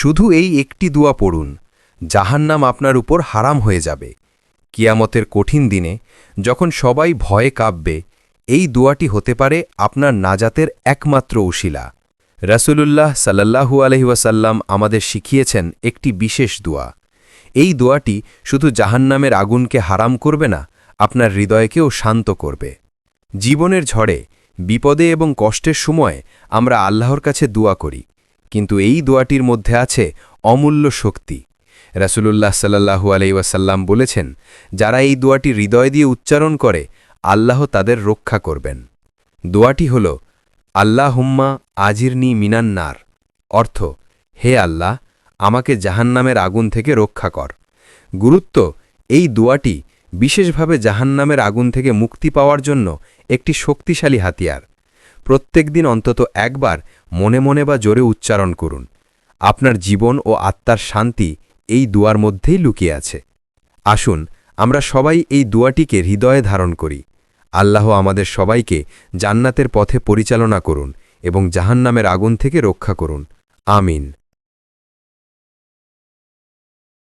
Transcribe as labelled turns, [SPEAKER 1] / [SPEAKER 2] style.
[SPEAKER 1] শুধু এই একটি দোয়া পড়ুন, জাহান্নাম আপনার উপর হারাম হয়ে যাবে। কিয়ামতের কঠিন দিনে যখন সবাই ভয়ে কাঁপবে, এই দোয়াটি হতে পারে আপনার নাজাতের একমাত্র উশিলা। রাসূলুল্লাহ সাল্লাল্লাহু আলাইহি ওয়াসাল্লাম আমাদের শিখিয়েছেন একটি বিশেষ দোয়া। এই দোয়াটি শুধু জাহান্নামের আগুনকে হারাম করবে না, আপনার হৃদয়কেও শান্ত করবে। জীবনের ঝড়ে, বিপদে এবং কষ্টের সময় আমরা আল্লাহর কাছে দোয়া করি, কিন্তু এই দোয়াটির মধ্যে আছে অমূল্য শক্তি। রাসূলুল্লাহ সাল্লাল্লাহু আলাইহি ওয়াসাল্লাম বলেছেন, যারা এই দোয়াটি হৃদয় দিয়ে উচ্চারণ করে, আল্লাহ তাদের রক্ষা করবেন। দোয়াটি হল আল্লাহুম্মা আজিরনি মিনান নার, অর্থ, হে আল্লাহ, আমাকে জাহান্নামের আগুন থেকে রক্ষা কর। গুরুত্ব, এই দোয়াটি বিশেষভাবে জাহান্নামের আগুন থেকে মুক্তি পাওয়ার জন্য একটি শক্তিশালী হাতিয়ার। প্রত্যেক দিন অন্তত একবার মনে মনে বা জোরে উচ্চারণ করুন। আপনার জীবন ও আত্মার শান্তি এই দোয়ার মধ্যেই লুকিয়ে আছে। আসুন আমরা সবাই এই দোয়াটিকে হৃদয়ে ধারণ করি। আল্লাহ আমাদের সবাইকে জান্নাতের পথে পরিচালনা করুন এবং জাহান্নামের আগুন থেকে রক্ষা করুন। আমিন।